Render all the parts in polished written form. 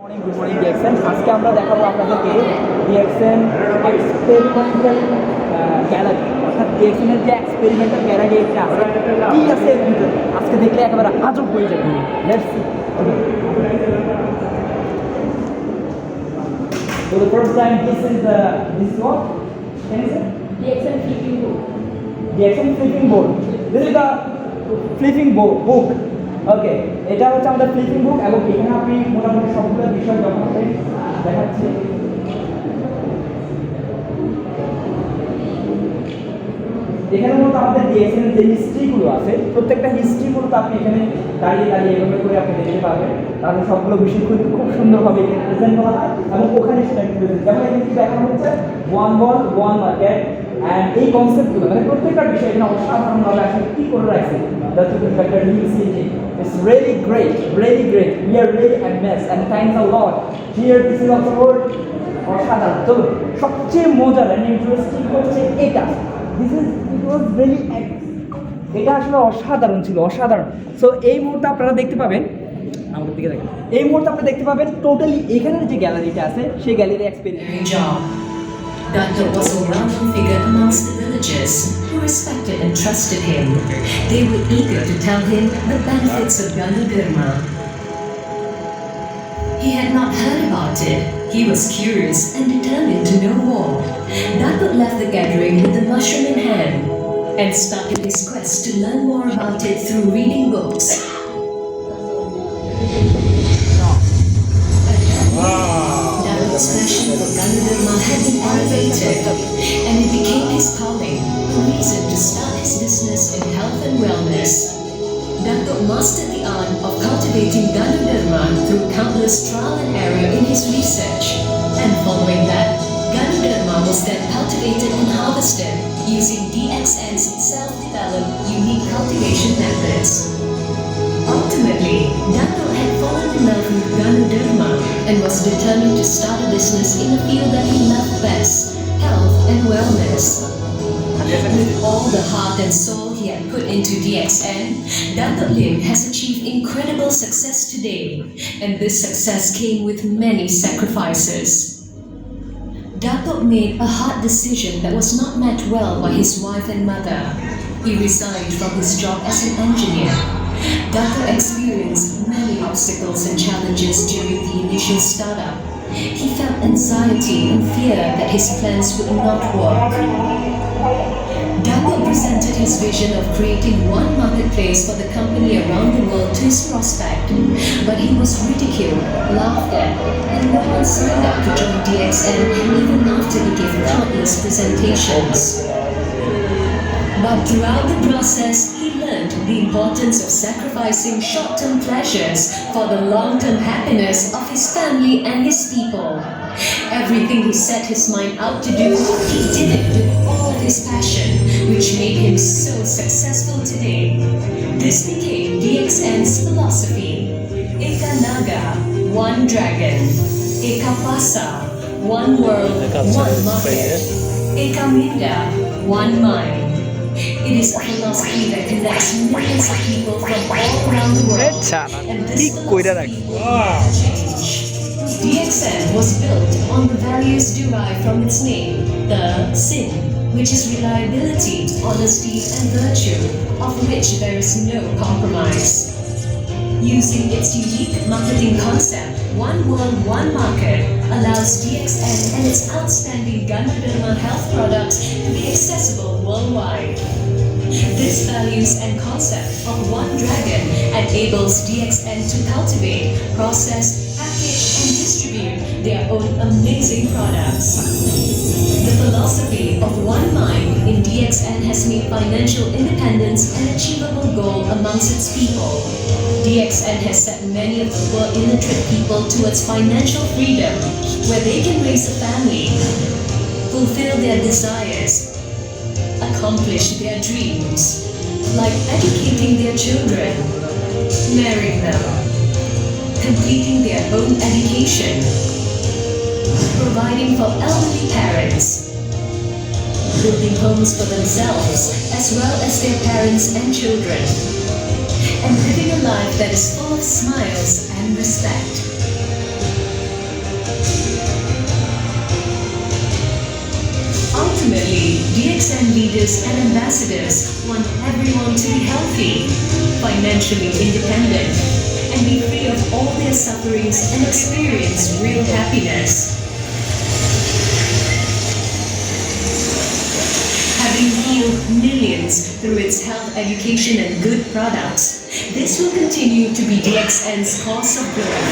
Good morning, DXN. আজকে আমরা দেখাবো আপনাদেরকে DXN এক্সপেরিমেন্টাল গ্যালারি, অর্থাৎ DXN এর যে এক্সপেরিমেন্টাল গ্যালারি এটা আছে কি আছে এর ভিতরে আজকে দেখলে একেবারে আজব হয়ে যাবে। Let's see. So the first time this is what? Can you say? DXN flipping book. DXN flipping board. This is the flipping book. ওকে, এটা হচ্ছে আমাদের ফ্লিপিং বুক এবং এখানে আপনি মোটামুটি সবগুলো বিষয় যখন আপনি দেখাচ্ছি এখানে মূলত আমাদের ডিএক্সএন এর যে হিস্ট্রিগুলো আছে প্রত্যেকটা হিস্ট্রিগুলো তো আপনি এখানে দাঁড়িয়ে এভাবে করে আপনি দেখতে পাবেন। তাহলে সবগুলো বিষয় খুব সুন্দরভাবে এখানে প্রেজেন্ট করা হয় এবং ওখানে সেটা প্রেজেন্ট, যেমন এখানে কি দেখানো হচ্ছে one ball one market and এই কনসেপ্টগুলো মানে প্রত্যেকটা বিষয় এখানে অসাধারণভাবে আসলে কী করে রাখছে Datuk Dr. Lim Siow Jin. It's really great, really great. We are really amazed and thanks a lot. Here this is also অসাধারণ। তো সবচেয়ে মজার and interesting হচ্ছে এটা। It was really এটা আসলে অসাধারণ ছিল, অসাধারণ। সো এই মুহূর্তে আপনারা দেখতে পাবেন, আমাদের দিকে দেখেন, এই মুহূর্তে আপনারা দেখতে পাবেন টোটালি এখানের যে গ্যালারিটা আছে সেই gallery experiment. Dr. was a well-known figure amongst the villagers who respected and trusted him. They were eager to tell him the benefits of Ganoderma. He had not heard about it. He was curious and determined to know more. Dr. left the gathering with the mushroom in hand and started his quest to learn more about it through reading books. Datuk's passion for Ganoderma had been elevated, and it became his calling, a reason to start his business in health and wellness. Datuk mastered the art of cultivating Ganoderma through countless trial and error in his research, and following that, Ganoderma was then cultivated and harvested using DXN's self-developed unique cultivation methods. Ultimately, Datuk had fallen in love with Ganoderma and was determined to start a business in a field that he loved best, health and wellness. With all the heart and soul he had put into DXN, Datuk Lim has achieved incredible success today, and this success came with many sacrifices. Datuk made a hard decision that was not met well by his wife and mother. He resigned from his job as an engineer. Datuk experienced many obstacles and challenges during the initial startup. He felt anxiety and fear that his plans would not work. Datuk presented his vision of creating one marketplace for the company around the world to his prospect, but he was ridiculed, laughed at, and no one signed up to join DXN even after he gave countless presentations. But throughout the process, he learned the importance of sacrificing short-term pleasures for the long-term happiness of his family and his people. Everything he set his mind out to do, he did it with all of his passion, which made him so successful today. This became DXN's philosophy. Eka Naga, one dragon. Eka Pasa, one world, one market. Eka Minda, one mind. It is a philosophy that connects millions of people from all around the world, and this philosophy will change. DXN was built on the values derived from its name, the SIN, which is reliability, honesty, and virtue, of which there is no compromise. Using its unique marketing concept, One World, One Market allows DXN and its outstanding Ganoderma health products to be accessible worldwide. This values and concept of One Dragon enables DXN to cultivate, process, package, and distribute their own amazing products. The philosophy of One Mind in DXN has made financial independence an achievable goal amongst its people. DXN has set many of the poor illiterate people towards financial freedom, where they can raise a family, fulfill their desires, accomplish their dreams, like educating their children, marrying them, completing their own education, providing for elderly parents, building homes for themselves as well as their parents and children, and living a life that is full of smiles and respect. leaders and ambassadors want everyone to be healthy, financially independent, and be free of all their sufferings and experience real happiness. Having healed millions through its health education and good products, this will continue to be DXN's cause of growth.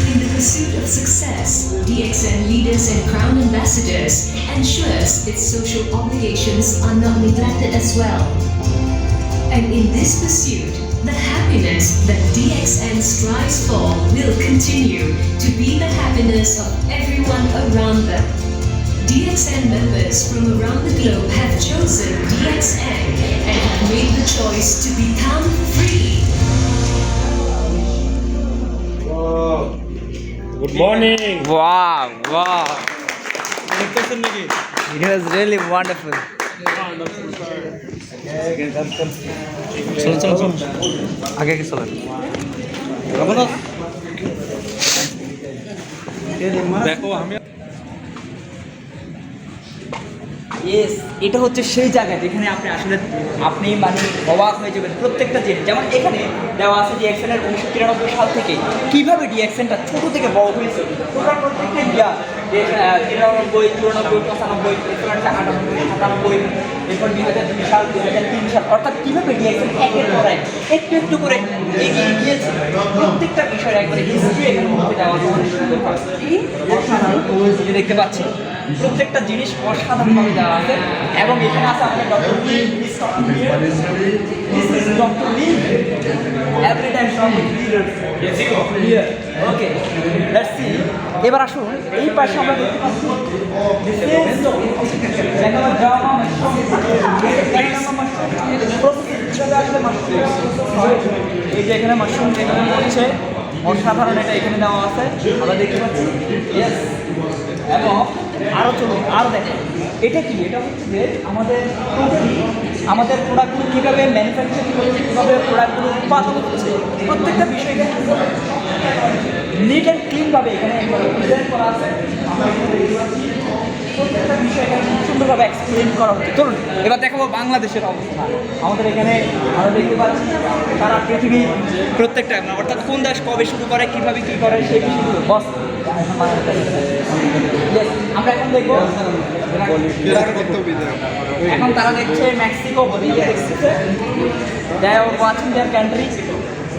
In the pursuit of success, DXN leaders and crown ambassadors ensures its social obligations are not neglected as well. And in this pursuit, the happiness that DXN strives for will continue to be the happiness of everyone around them. DXN members from around the globe have chosen DXN and have made the choice to become free. Good morning. Wow, wow. It was really wonderful. चलो आगे की चलो देखो हमें yes, এটা হচ্ছে সেই জায়গা যেখানে আপনি মানে অবাক হয়ে যাবেন প্রত্যেকটা জিনিস। যেমন এখানে দেওয়া আছে ডিএক্সএনের 1993 সাল থেকে কীভাবে ডিএক্সএনটা ছোট থেকে বড় হয়েছে, ওটা প্রত্যেকটা ইয়া 93, 94, 95, 98, এরপর 2002 সাল 2003 সাল, অর্থাৎ কীভাবে ডিএক্সএন একের পর এক একটু একটু করে এগিয়ে গিয়েছে। প্রত্যেকটা বিষয়ের একবারে হিস্ট্রি এখানে মধ্যে দেওয়া আছে অনেক সুন্দরভাবে। অসাধারণ যে দেখতে পাচ্ছি প্রত্যেকটা জিনিস অসাধারণভাবে দেওয়া আছে। এবং এখানে আছে আমাদের doctor Lim, doctor Lim every time from here. Okay, let's see. এবার আসুন এই পাশে আমরা দেখতে পাচ্ছি এই যে এখানে মাশরুম এখানে হচ্ছে অসাধারণ, এটা এখানে দেওয়া আছে আমরা দেখতে পাচ্ছি। ইয়েস, এবং আরও চলুন আরও দেখেন এটা কি, এটা হচ্ছে যে আমাদের প্রোডাক্টগুলো কীভাবে ম্যানুফ্যাকচারিং করছে, কীভাবে প্রোডাক্টগুলো উৎপাদন হচ্ছে, প্রত্যেকটা বিষয়টা নিট অ্যান্ড ক্লিনভাবে এখানে প্রেজেন্ট করা আছে। আমরা এখানে দেখতে পাচ্ছি প্রত্যেকটা বিষয় এখানে খুব সুন্দরভাবে এক্সপ্লেন করা হচ্ছে। চলুন এবার দেখাবো বাংলাদেশের অবস্থা। আমাদের এখানে আমরা দেখতে পাচ্ছি সারা পৃথিবী প্রত্যেকটা, অর্থাৎ কোন দেশ কবে শুরু করে, কীভাবে কী করে সেই বিষয়গুলো বস আমরা এখন দেখবো। এখন তারা দেখছে মেক্সিকো, বলিভিয়া দেখতেছে, they are watching their country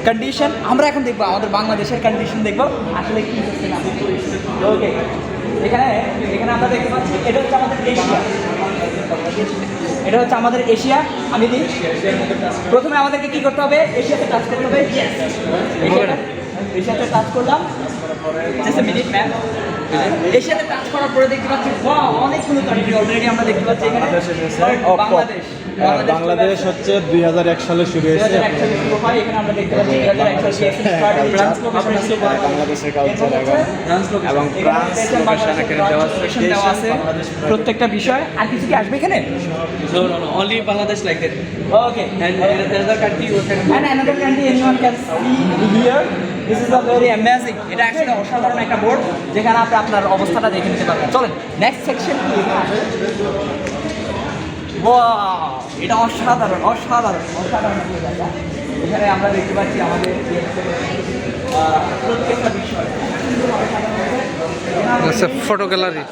condition. আমরা এখন দেখবো আমাদের বাংলাদেশের কন্ডিশন, দেখবো আসলে কী হচ্ছে না। ওকে, এখানে আমরা দেখতে পাচ্ছি এটা হচ্ছে আমাদের এশিয়া, এটা হচ্ছে আমাদের এশিয়া। আমি দিই প্রথমে আমাদেরকে কী করতে হবে, এশিয়াতে টাচ করতে হবে। এশিয়াতে টাচ করলাম, জাস্ট মিনিট ম্যাম। এশিয়াতে টাচ করার পরে দেখতে পাচ্ছি অনেকগুলো কান্ট্রি অলরেডি আমরা দেখতে পাচ্ছি এখানে। বাংলাদেশ হচ্ছে 2001 সালে শুরু হয়েছে। এখানে আমরা দেখতে পাচ্ছি 2001 সালে বাংলাদেশের কালচার এবং দেওয়া আছে প্রত্যেকটা বিষয়। আর কিছু কি আসবে এখানে? only Bangladesh like that. Okay. And another country you can And another country anyone can see here. This is a very amazing. এটা আসলে অসাধারণ একটা বোর্ড যেখানে আপনি আপনার অবস্থাটা দেখে নিতে পারবেন। চলেন নেক্সট সেকশন কি এখানে আছে। ওয়াও, এটা অসাধারণ অসাধারণ অসাধারণ একটা জায়গা। এখানে আমরা দেখতে পাচ্ছি আমাদের প্রত্যেকটা বিষয় photo gallery.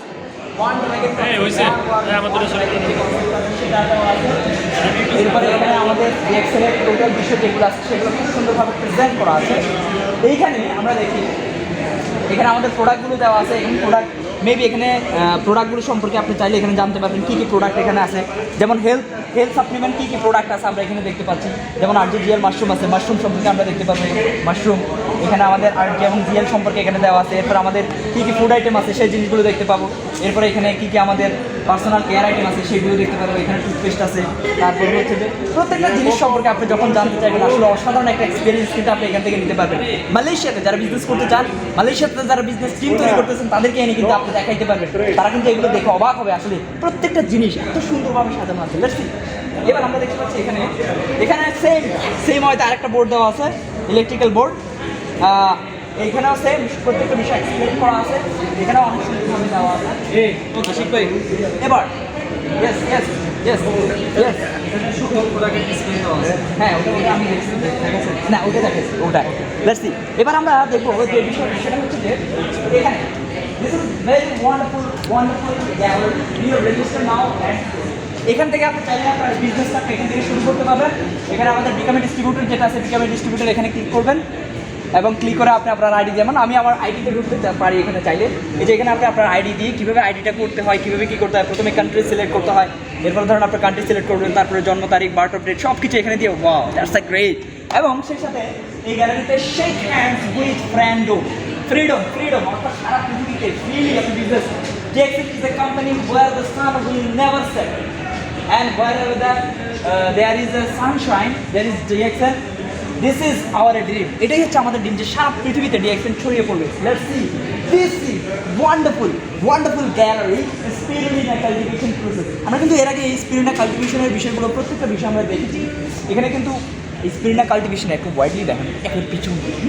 এরপরে এখানে আমাদের ডিএক্সএলের টোটাল বিষয় যেগুলো আছে সেগুলো খুব সুন্দরভাবে প্রেজেন্ট করা আছে। এইখানে আমরা দেখি এখানে আমাদের প্রোডাক্টগুলো দেওয়া আছে। এখানে প্রোডাক্ট মেবি এখানে প্রোডাক্টগুলো সম্পর্কে আপনি চাইলে এখানে জানতে পারবেন কী কী প্রোডাক্ট এখানে আছে। যেমন হেলথ সাপ্লিমেন্ট কী কী প্রোডাক্ট আছে আমরা এখানে দেখতে পাচ্ছি। যেমন আরজিজিএল মাশরুম আছে, মাশরুম সম্পর্কে আমরা দেখতে পাবো মাশরুম। এখানে আমাদের আরজি এবং জিএল সম্পর্কে এখানে দেওয়া আছে। এরপর আমাদের কী কী ফুড আইটেম আছে সেই জিনিসগুলো দেখতে পাবো। এরপরে এখানে কী কী আমাদের পার্সোনাল কেয়ার আইটেম আছে সেগুলো দেখতে পারবো। এখানে টুথপেস্ট আছে। তারপরে হচ্ছে যে প্রত্যেকটা জিনিস সম্পর্কে আপনি যখন জানতে চাইবেন আসলে অসাধারণ একটা এক্সপিরিয়েন্স কিন্তু আপনি এখান থেকে নিতে পারবেন। মালয়েশিয়াতে যারা বিজনেস করতে চান, মালয়েশিয়াতে যারা বিজনেস টিম তৈরি করতেছেন তাদেরকে এনে কিন্তু আপনি দেখাইতে পারবেন। তারা কিন্তু এগুলো দেখে অবাক হবে আসলে প্রত্যেকটা জিনিস এত সুন্দরভাবে সাজানো আছে। এবার আমরা দেখতে পাচ্ছি এখানে সেম হয়তো আরেকটা বোর্ড দেওয়া আছে, ইলেকট্রিক্যাল বোর্ড। এইখানেও সেম প্রত্যেকটা বিষয় এক্সপ্লেন করা আছে, এখানেও অনেক সুন্দরভাবে দেওয়া আছে। আশিক ভাই এবার ইয়েস ইয়েস ইয়েস ইয়েস হ্যাঁ ওটা আমি দেখছি, না ওটা দেখেছি ওটা লেটস সি। এবার আমরা দেখবো যে বিষয় সেটা হচ্ছে যে এখানে this is very wonderful gallery, you register now and এখান থেকে আপনি চাইলে আপনার বিজনেসটা এখান থেকে শুরু করতে পারবেন। এখানে আমাদের বিকামে ডিস্ট্রিবিউটর যেটা আছে, বিকামে ডিস্ট্রিবিউটর এখানে ক্লিক করবেন এবং ক্লিক করে আপনি আপনার আইডি, যেমন আমি আমার আইডিতে ঢুকতে পারি এখানে চাইলে। এই যে এখানে আপনি আপনার আইডি দিয়ে কীভাবে আইডিটা করতে হয়, কীভাবে কী করতে হয়, প্রথমে কান্ট্রি সিলেক্ট করতে হয়, এরপর ধরুন আপনার কান্ট্রি সিলেক্ট করবেন, তারপরে জন্ম তারিখ, বার্থ অফ ডেট সব কিছু এখানে দিয়ে, ওয়াও দ্যাটস আ গ্রেট। এবং সেই সাথে এই গ্যালারিতে শেক হ্যান্ডস উইথ ফ্রিডম অর্থাৎ সারা পৃথিবীতে ফ্রিলি আপনি business. DXN is a company where the sun will never set and wherever there is a sunshine there is DXN. This is our dream. এটাই হচ্ছে আমাদের ড্রিম যে সারা পৃথিবীতে DXN ছড়িয়ে পড়বে। Let's see. This is wonderful gallery spirulina cultivation process. আমরা কিন্তু এর আগে এই spirulina cultivationের বিষয়গুলো প্রত্যেকটা বিষয় আমরা দেখেছি। এখানে কিন্তু spirulina cultivation একটু ওয়াইডলি দেখেন, একটু পিছন দেখি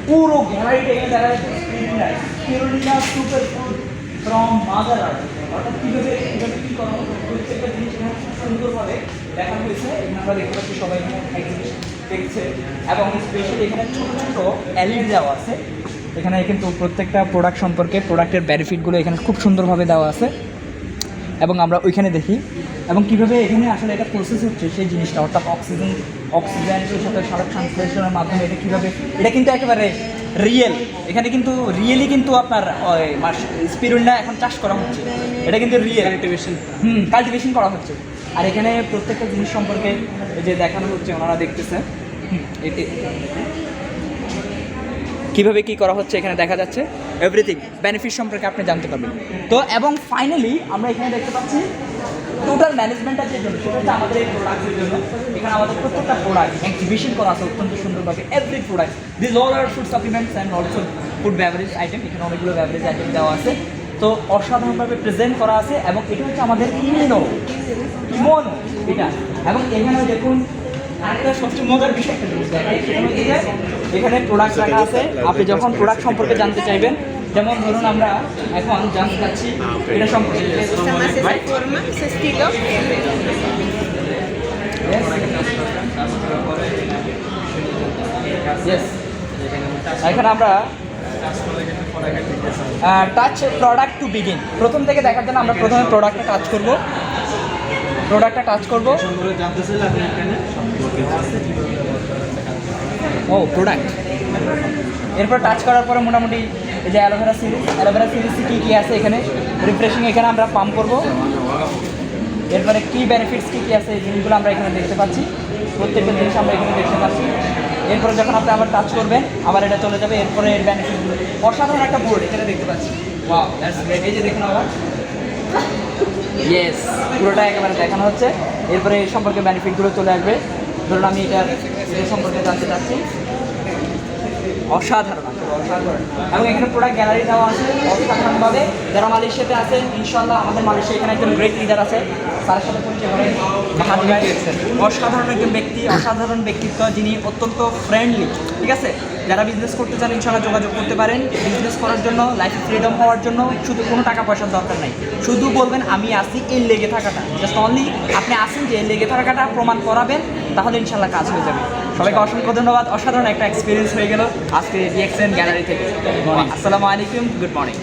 পুরো গ্যালারিটা এখানে দেখা যাচ্ছে spirulina superfood from mother earth। অর্থাৎ কীভাবে কী করা হবে প্রত্যেকটা জিনিস এখানে সুন্দরভাবে দেখানো হয়েছে। এখানে আমরা দেখতে পাচ্ছি সবাই এক্সিবিশন দেখছে এবং স্পেশালি এখানে ছোটো ছোটো এলইডি দেওয়া আছে। এখানে কিন্তু প্রত্যেকটা প্রোডাক্ট সম্পর্কে প্রোডাক্টের বেনিফিটগুলো এখানে খুব সুন্দরভাবে দেওয়া আছে এবং আমরা ওইখানে দেখি এবং কীভাবে এখানে আসলে এটা প্রসেস হচ্ছে সেই জিনিসটা, অর্থাৎ অক্সিজেনের সাথে সারা ট্রান্সলেশনের মাধ্যমে এটা কীভাবে, এটা কিন্তু একেবারে রিয়েল। এখানে কিন্তু রিয়েলি কিন্তু আপনার স্পিরুলিনা এখন চাষ করা হচ্ছে, এটা কিন্তু রিয়েল কাল্টিভেশন করা হচ্ছে। আর এখানে প্রত্যেকটা জিনিস সম্পর্কে যে দেখানো হচ্ছে ওনারা দেখতেছে কীভাবে কী করা হচ্ছে, এখানে দেখা যাচ্ছে এভরিথিং বেনিফিট সম্পর্কে আপনি জানতে পারবেন। তো এবং ফাইনালি আমরা এখানে দেখতে পাচ্ছি টোটাল ম্যানেজমেন্টের যে জন্য সেটা হচ্ছে আমাদের এই প্রোডাক্টের জন্য। এখানে আমাদের প্রত্যেকটা প্রোডাক্ট এক্সিবিশন করা আছে অত্যন্ত সুন্দরভাবে, every product this all are food supplements and also food beverage item. এখানে অনেকগুলো বেভারেজ আইটেম দেওয়া আছে, তো অসাধারণভাবে প্রেজেন্ট করা আছে এবং এটা হচ্ছে আমাদের ইমোনো এটা। এবং এখানে দেখুন আরেকটা সবচেয়ে মজার বিষয় একটা জিনিস দেখাই, সেটা হচ্ছে যে এখানে প্রোডাক্ট রাখা আছে। আপনি যখন প্রোডাক্ট সম্পর্কে জানতে চাইবেন, যেমন ধরুন আমরা এখন জানতে চাচ্ছি এটা সম্পর্কে, এখানে আমরা টাচ প্রোডাক্ট টু বিগিন, প্রথম থেকে দেখার জন্য আমরা প্রথমে প্রোডাক্টটা টাচ করব। ও প্রোডাক্ট, এরপর টাচ করার পরে মোটামুটি এই যে অ্যালোভেরা সিরিজ কী আছে এখানে রিফ্রেশিং, এখানে আমরা পাম্প করব। এরপরে কী বেনিফিটস কী আছে এই জিনিসগুলো আমরা এখানে দেখতে পাচ্ছি, প্রত্যেকটা জিনিস আমরা এখানে দেখতে পাচ্ছি। এরপরে যখন আপনি আবার টাচ করবেন আবার এটা চলে যাবে, এরপরে এর বেনিফিটগুলো অসাধারণ একটা বোর্ড এখানে দেখতে পাচ্ছি। Wow that's great. এই যে দেখুন আবার ইয়েস পুরোটা একেবারে দেখানো হচ্ছে। এরপরে এই সম্পর্কে বেনিফিটগুলো চলে আসবে। ধরুন আমি এটা সম্পর্কে জানতে চাচ্ছি, অসাধারণ এবং এখানে প্রোডাক্ট গ্যালারি দেওয়া আছে অসাধারণভাবে। যারা মালয়েশিয়াতে আছেন ইনশাআল্লাহ, আমাদের মালয়েশিয়া এখানে একজন গ্রেট লিডার আছে, তার সাথে পরিচয় করেন। অসাধারণ একজন ব্যক্তি, অসাধারণ ব্যক্তিত্ব, যিনি অত্যন্ত ফ্রেন্ডলি। ঠিক আছে, যারা বিজনেস করতে চান ইনশাআল্লাহ যোগাযোগ করতে পারেন। বিজনেস করার জন্য, লাইফে ফ্রিডম হওয়ার জন্য শুধু কোনো টাকা পয়সার দরকার নাই, শুধু বলবেন আমি আসি, এর লেগে থাকাটা জাস্ট অনলি আপনি আসেন যে এর লেগে থাকাটা প্রমাণ করাবেন, তাহলে ইনশাআল্লাহ কাজ হয়ে যাবে। সবাইকে অসংখ্য ধন্যবাদ, অসাধারণ একটা এক্সপিরিয়েন্স হয়ে গেল আজকে DXN গ্যালারি থেকে। আসসালামু আলাইকুম, গুড মর্নিং।